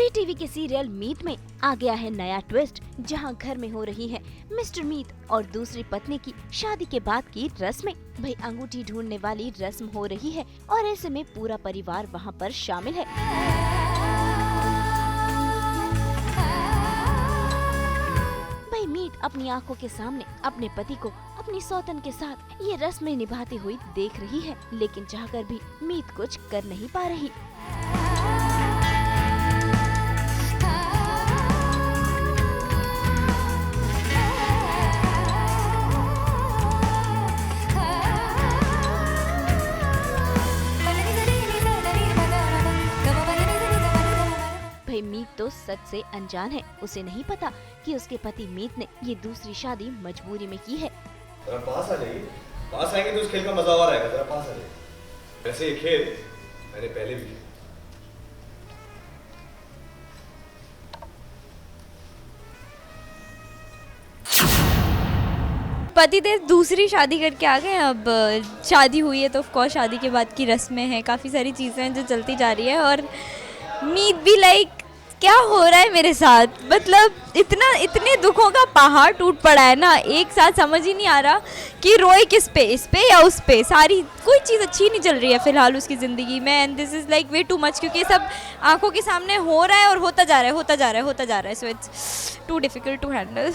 जी TV के serial मीत में आ गया है नया ट्विस्ट, जहां घर में हो रही है मिस्टर मीत और दूसरी पत्नी की शादी के बाद की रस्में। भाई अंगूठी ढूंढने वाली रस्म हो रही है और ऐसे में पूरा परिवार वहां पर शामिल है। भाई मीत अपनी आंखों के सामने अपने पति को अपनी सौतन के साथ ये रस्में निभाती हुई देख रही है, लेकिन चाहकर भी मीत कुछ कर नहीं पा रही। भाई मीत तो सच से अनजान है, उसे नहीं पता कि उसके पति मीत ने ये दूसरी शादी मजबूरी में की है। जरा पास आ जाइए, पास आएंगे तो उस खेल का मजा और आएगा। जरा पास आ जाइए। वैसे ये खेल मैंने पहले भी खेला। पतिदेव दूसरी शादी करके आ गए। अब शादी हुई है तो ऑफ कोर्स शादी के बाद की रस्में हैं, काफ़ी सारी चीज़ें हैं जो चलती जा रही है। और मीत भी लाइक क्या हो रहा है मेरे साथ, मतलब इतने दुखों का पहाड़ टूट पड़ा है ना, एक साथ समझ ही नहीं आ रहा कि रोए किस पे, इस पे या उस पे। सारी कोई चीज़ अच्छी नहीं चल रही है फिलहाल उसकी ज़िंदगी में, and this is like way too much, क्योंकि सब आंखों के सामने हो रहा है और होता जा रहा है, होता जा रहा है, होता जा रहा है। So it's too difficult to handle.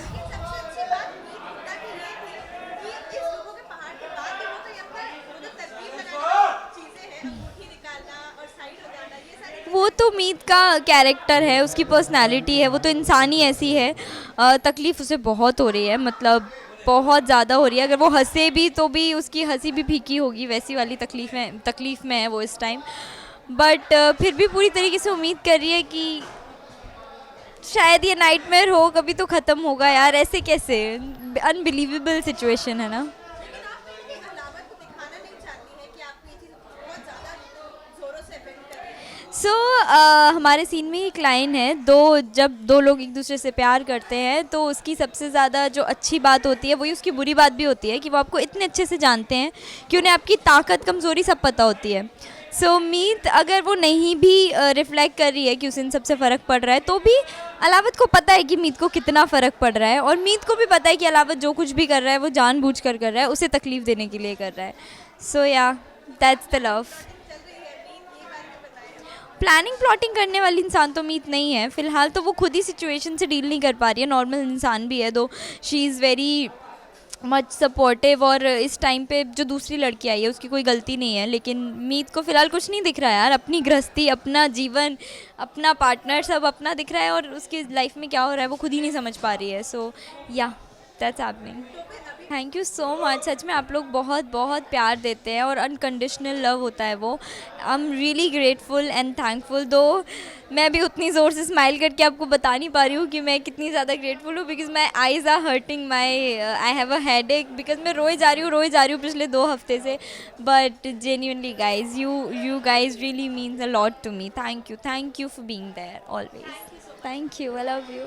वो तो मीत का कैरेक्टर है, उसकी पर्सनालिटी है, वो तो इंसान ही ऐसी है। तकलीफ़ उसे बहुत हो रही है, मतलब बहुत ज़्यादा हो रही है। अगर वो हंसे भी तो भी उसकी हंसी भी फीकी होगी, वैसी वाली तकलीफ़ में है वो इस टाइम। बट फिर भी पूरी तरीके से उम्मीद कर रही है कि शायद ये नाइटमेयर हो, कभी तो ख़त्म होगा यार। ऐसे कैसे, अनबिलीवेबल सिचुएशन है ना। हमारे सीन में एक लाइन है, जब दो लोग एक दूसरे से प्यार करते हैं तो उसकी सबसे ज़्यादा जो अच्छी बात होती है वही उसकी बुरी बात भी होती है कि वो आपको इतने अच्छे से जानते हैं कि उन्हें आपकी ताकत कमज़ोरी सब पता होती है। मीत अगर वो नहीं भी रिफ्लेक्ट कर रही है कि उसे इन सबसे फ़र्क पड़ रहा है, तो भी अलावत को पता है कि मीत को कितना फ़र्क पड़ रहा है, और मीत को भी पता है कि अलावत जो कुछ भी कर रहा है वो जानबूझ कर रहा है, उसे तकलीफ़ देने के लिए कर रहा है। सो या that's the love. Planning plotting करने वाली इंसान तो मीत नहीं है फ़िलहाल, तो वो खुद ही सिचुएशन से डील नहीं कर पा रही है। नॉर्मल इंसान भी है, दो she is very much supportive, और इस टाइम पे जो दूसरी लड़की आई है उसकी कोई गलती नहीं है। लेकिन मीत को फ़िलहाल कुछ नहीं दिख रहा है यार, अपनी गृहस्थी, अपना जीवन, अपना पार्टनर सब अपना दिख रहा है, और उसकी लाइफ में क्या हो रहा है वो खुद ही नहीं समझ पा रही है। सो या that's happening. Thank you so much. सच में आप लोग बहुत बहुत प्यार देते हैं और अनकंडीशनल लव होता है वो। I am really grateful and thankful. दो मैं भी उतनी ज़ोर से स्माइल करके आपको बता नहीं पा रही हूँ कि मैं कितनी ज़्यादा ग्रेटफुल हूँ, because my eyes are hurting, I have a headache, because मैं रोए जा रही हूँ पिछले 2 हफ्ते से। But genuinely guys, you guys really means a lot to me. Thank you for being there always. Thank you, I love you.